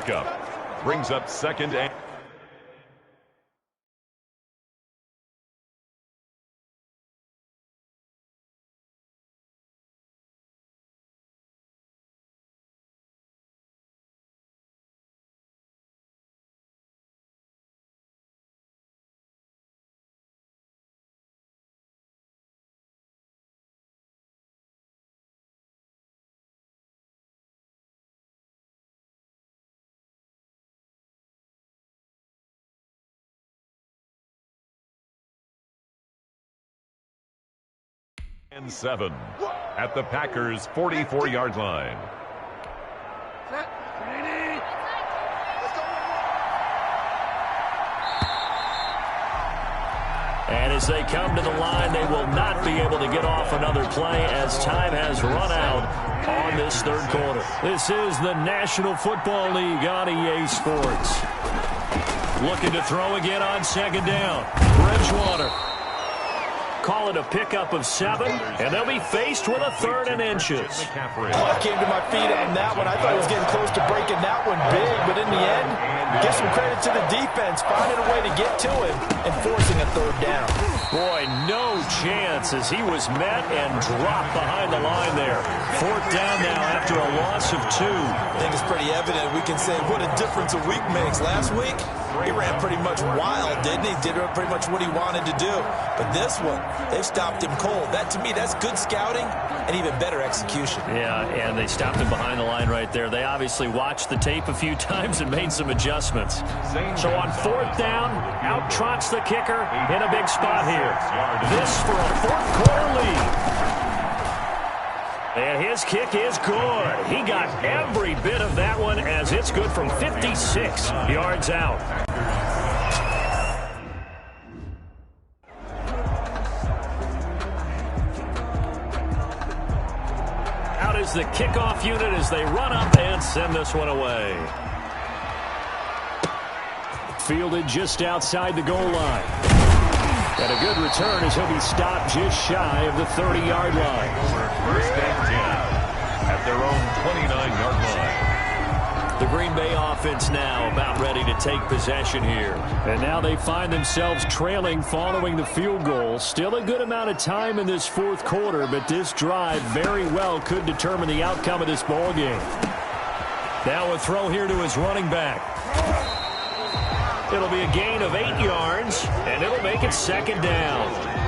pickup. Brings up second and... and 7 at the Packers' 44-yard line. And as they come to the line, they will not be able to get off another play as time has run out on this third quarter. This is the National Football League on EA Sports. Looking to throw again on second down. Bridgewater. Call it a pickup of 7, and they'll be faced with a 3rd and inches. I came to my feet on that one. I thought he was getting close to breaking that one big, but in the end, give some credit to the defense, finding a way to get to him and forcing a 3rd down. Boy, no chance as he was met and dropped behind the line there. 4th down now after a loss of 2. I think it's pretty evident. We can say what a difference a week makes. Last week, he ran pretty much wild, didn't he? Did pretty much what he wanted to do. But this one, they've stopped him cold. That, to me, that's good scouting and even better execution. Yeah, and they stopped him behind the line right there. They obviously watched the tape a few times and made some adjustments. So on 4th down, out trots the kicker in a big spot here. This for a 4th quarter lead. And his kick is good. He got every bit of that one as it's good from 56 yards out. Out is the kickoff unit as they run up and send this one away. Fielded just outside the goal line. And a good return as he'll be stopped just shy of the 30-yard line. First and 10 at their own 29-yard line. The Green Bay offense now about ready to take possession here. And now they find themselves trailing following the field goal. Still a good amount of time in this 4th quarter, but this drive very well could determine the outcome of this ball game. Now a throw here to his running back. It'll be a gain of 8 yards, and it'll make it 2nd down.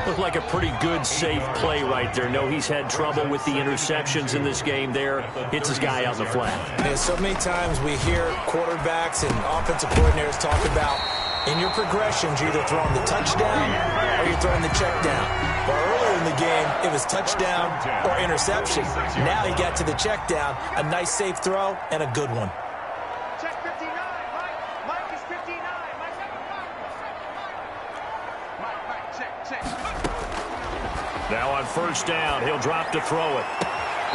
Looked like a pretty good, safe play right there. No, he's had trouble with the interceptions in this game there. Hits his guy out in the flat. And so many times we hear quarterbacks and offensive coordinators talk about in your progressions, you're either throwing the touchdown or you're throwing the check down. But earlier in the game, it was touchdown or interception. Now he got to the check down, a nice safe throw, and a good one. Now on 1st down, he'll drop to throw it.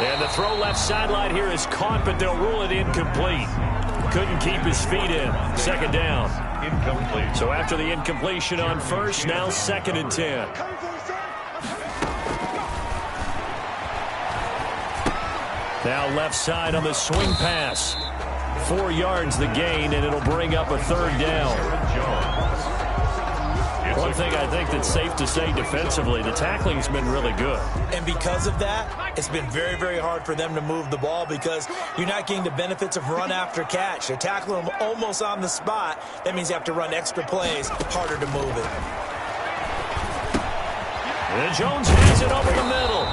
And the throw left sideline here is caught, but they'll rule it incomplete. Couldn't keep his feet in. 2nd down. Incomplete. So after the incompletion on 1st, now 2nd and 10. Now left side on the swing pass. 4 yards the gain, and it'll bring up a 3rd down. One thing I think that's safe to say defensively, the tackling's been really good. And because of that, it's been very, very hard for them to move the ball because you're not getting the benefits of run after catch. They're tackling them almost on the spot. That means you have to run extra plays, harder to move it. And Jones has it over the middle.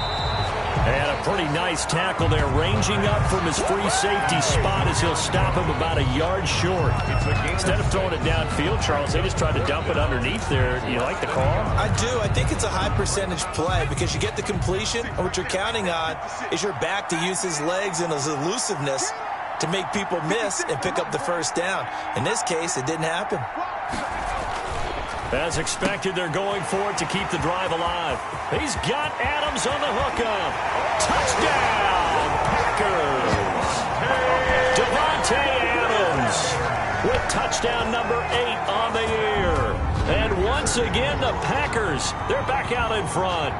And a pretty nice tackle there, ranging up from his free safety spot as he'll stop him about a yard short. Instead of throwing it downfield, Charles, they just tried to dump it underneath there. You like the call? I do. I think it's a high percentage play because you get the completion, and what you're counting on is your back to use his legs and his elusiveness to make people miss and pick up the 1st down. In this case, it didn't happen. As expected, they're going for it to keep the drive alive. He's got Adams on the hookup. Touchdown, Packers. Devontae Adams with touchdown number 8 on the year. And once again, the Packers, they're back out in front.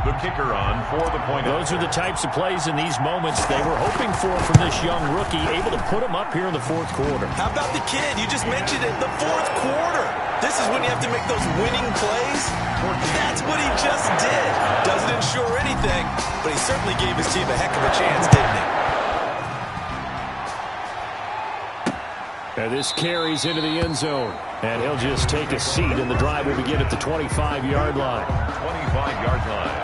The kicker on for the point. Those are the types of plays in these moments they were hoping for from this young rookie, able to put him up here in the fourth quarter. How about the kid? You just mentioned it, the fourth quarter. This is when you have to make those winning plays. That's what he just did. Doesn't ensure anything, but he certainly gave his team a heck of a chance, didn't he? And this carries into the end zone. And he'll just take a seat, and the drive will begin at the 25-yard line. 25-yard line.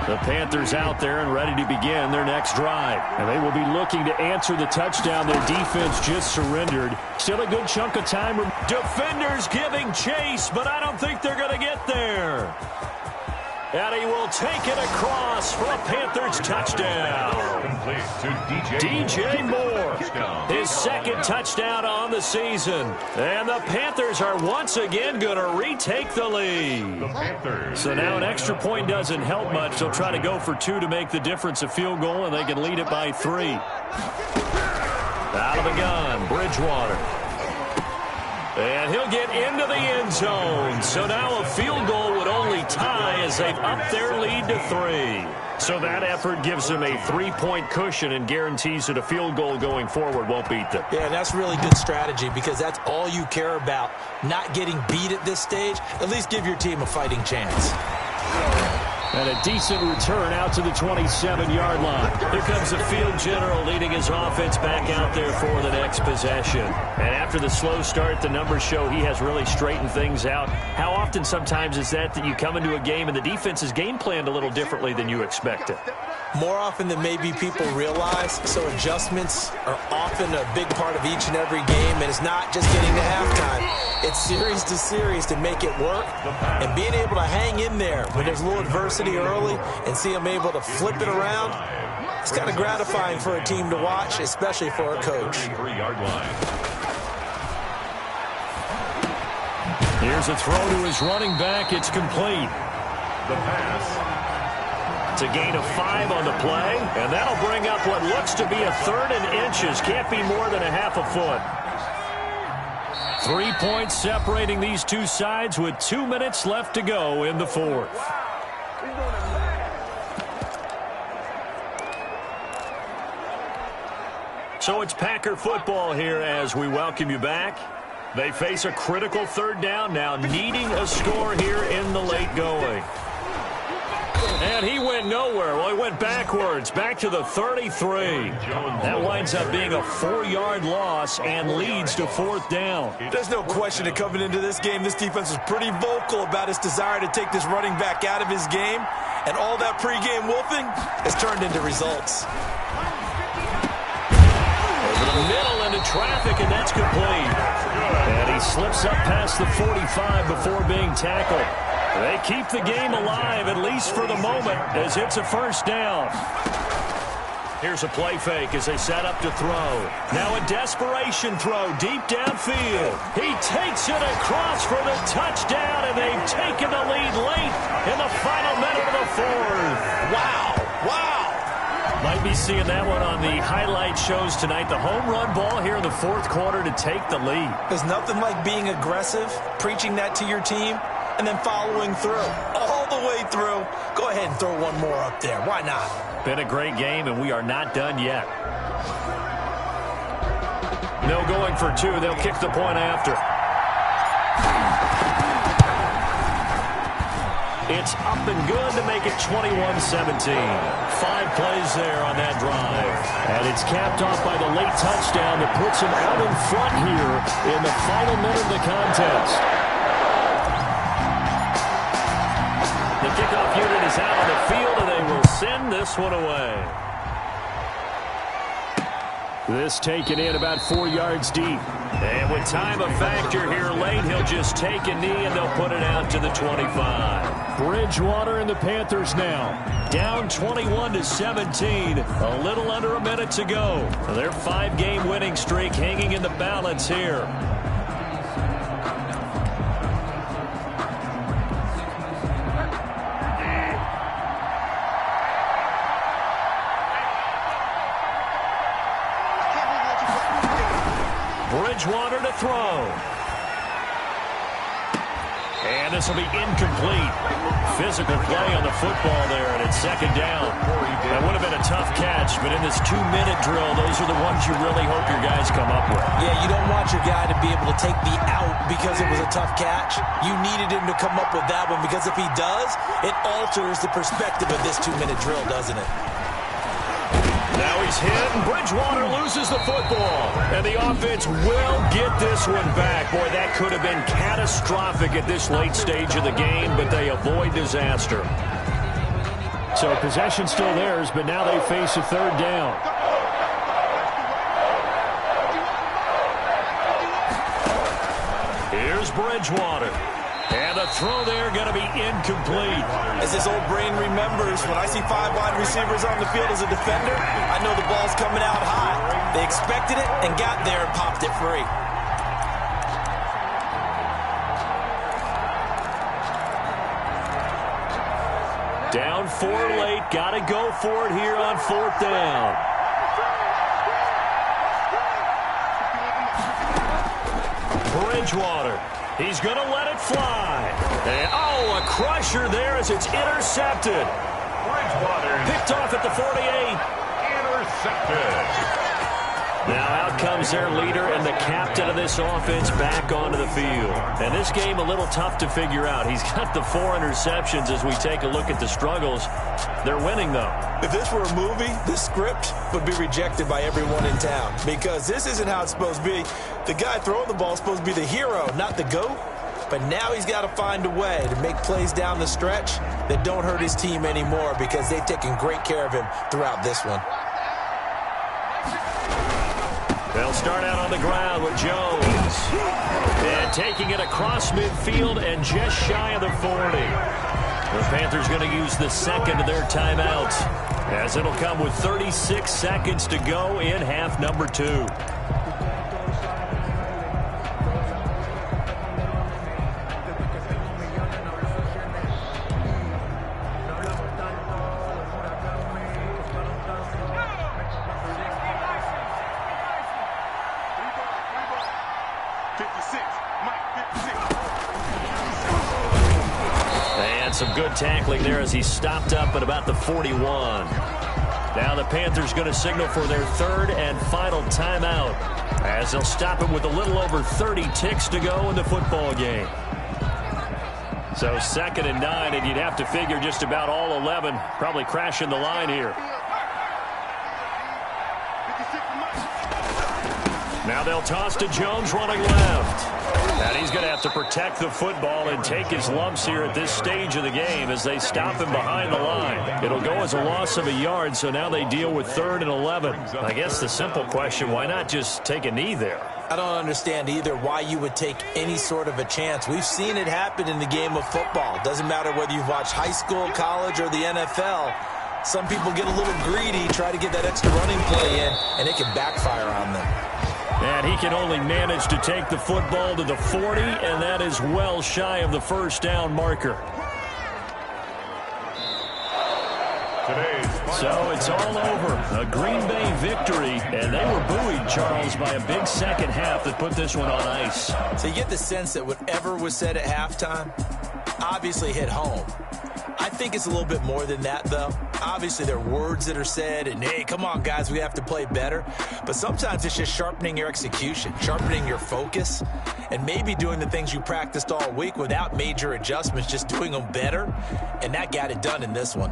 The Panthers out there and ready to begin their next drive. And they will be looking to answer the touchdown their defense just surrendered. Still a good chunk of time. Defenders giving chase, but I don't think they're going to get there. And he will take it across for a Panthers touchdown. Complete to DJ Moore. His second touchdown on the season. And the Panthers are once again going to retake the lead. The Panthers. So now an extra point doesn't help much. They'll try to go for 2 to make the difference a field goal, and they can lead it by 3. Out of the gun, Bridgewater. And he'll get into the end zone. So now a field goal would only tie as they've upped their lead to 3. So that effort gives them a 3-point cushion and guarantees that a field goal going forward won't beat them. Yeah, that's really good strategy because that's all you care about. Not getting beat at this stage. At least give your team a fighting chance. And a decent return out to the 27-yard line. Here comes the field general leading his offense back out there for the next possession. And after the slow start, the numbers show he has really straightened things out. How often sometimes is that you come into a game and the defense is game planned a little differently than you expected? More often than maybe people realize, so adjustments are often a big part of each and every game, and it's not just getting to halftime. It's series to series to make it work, and being able to hang in there when there's a little adversity early and see them able to flip it around, it's kind of gratifying for a team to watch, especially for a coach. 3-yard line. Here's a throw to his running back. It's complete. The pass. It's a gain of 5 on the play, and that'll bring up what looks to be a 3rd and inches. Can't be more than a half a foot. 3 points separating these two sides with 2 minutes left to go in the fourth. So it's Packer football here as we welcome you back. They face a critical 3rd down now, needing a score here in the late going. And he went nowhere. Well, he went backwards, back to the 33. That winds up being a 4-yard loss and leads to 4th down. There's no question that coming into this game, this defense was pretty vocal about its desire to take this running back out of his game. And all that pregame wolfing has turned into results. Over the middle into traffic, and that's complete. And he slips up past the 45 before being tackled. They keep the game alive, at least for the moment, as it's a 1st down. Here's a play fake as they set up to throw. Now a desperation throw deep downfield. He takes it across for the touchdown, and they've taken the lead late in the final minute of the 4th. Wow, wow. Might be seeing that one on the highlight shows tonight. The home run ball here in the 4th quarter to take the lead. There's nothing like being aggressive, preaching that to your team, and then following through, all the way through. Go ahead and throw one more up there. Why not? Been a great game, and we are not done yet. No going for 2. They'll kick the point after. It's up and good to make it 21-17. 5 plays there on that drive. And it's capped off by the late touchdown that puts him out in front here in the final minute of the contest. The kickoff unit is out on the field, and they will send this one away. This taken in about 4 yards deep. And with time a factor here late, he'll just take a knee, and they'll put it out to the 25. Bridgewater and the Panthers now down 21-17. A little under a minute to go. Their 5-game winning streak hanging in the balance here. Bridgewater to throw. And this will be incomplete. Physical play on the football there, and it's second down. That would have been a tough catch, but in this 2-minute drill, those are the ones you really hope your guys come up with. Yeah, you don't want your guy to be able to take the out because it was a tough catch. You needed him to come up with that one, because if he does, it alters the perspective of this 2-minute drill, doesn't it? Now he's hit, and Bridgewater loses the football. And the offense will get this one back. Boy, that could have been catastrophic at this late stage of the game, but they avoid disaster. So possession still theirs, but now they face a third down. Here's Bridgewater. And the throw there going to be incomplete. As his old brain remembers, when I see 5 wide receivers on the field as a defender, I know the ball's coming out high. They expected it and got there and popped it free. Down 4 late. Got to go for it here on 4th down. Bridgewater. He's going to let it fly. And, oh, a crusher there as it's intercepted. Bridgewater Picked off at the 48. intercepted. Now out comes their leader and the captain of this offense back onto the field. And this game a little tough to figure out. He's got the 4 interceptions as we take a look at the struggles. They're winning, though. If this were a movie, this script would be rejected by everyone in town, because this isn't how it's supposed to be. The guy throwing the ball is supposed to be the hero, not the GOAT. But now he's got to find a way to make plays down the stretch that don't hurt his team anymore, because they've taken great care of him throughout this one. They'll start out on the ground with Jones. And taking it across midfield and just shy of the 40. The Panthers going to use the second of their timeouts, as it'll come with 36 seconds to go in half number 2. Some good tackling there as he stopped up at about the 41. Now the Panthers going to signal for their 3rd and final timeout, as they'll stop it with a little over 30 ticks to go in the football game. So 2nd and 9, and you'd have to figure just about all 11 probably crashing the line here. Now they'll toss to Jones running left. And he's going to have to protect the football and take his lumps here at this stage of the game as they stop him behind the line. It'll go as a loss of a yard, so now they deal with 3rd and 11. I guess the simple question, why not just take a knee there? I don't understand either why you would take any sort of a chance. We've seen it happen in the game of football. Doesn't matter whether you've watched high school, college, or the NFL. Some people get a little greedy, try to get that extra running play in, and it can backfire on them. And he can only manage to take the football to the 40, and that is well shy of the 1st down marker. So it's all over. A Green Bay victory, and they were buoyed, Charles, by a big second half that put this one on ice. So you get the sense that whatever was said at halftime obviously hit home. I think it's a little bit more than that, though. Obviously, there are words that are said, and, hey, come on, guys, we have to play better. But sometimes it's just sharpening your execution, sharpening your focus, and maybe doing the things you practiced all week without major adjustments, just doing them better. And that got it done in this one.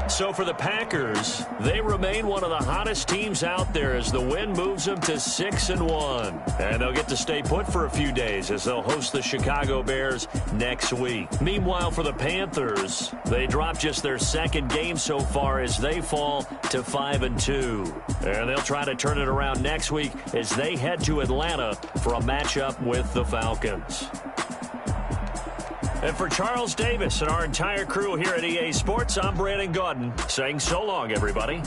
So for the Packers, they remain one of the hottest teams out there as the win moves them to 6-1. And they'll get to stay put for a few days as they'll host the Chicago Bears next week. Meanwhile, for the Panthers, they drop just their 2nd game so far as they fall to 5-2. And they'll try to turn it around next week as they head to Atlanta for a matchup with the Falcons. And for Charles Davis and our entire crew here at EA Sports, I'm Brandon Gaudin saying so long, everybody.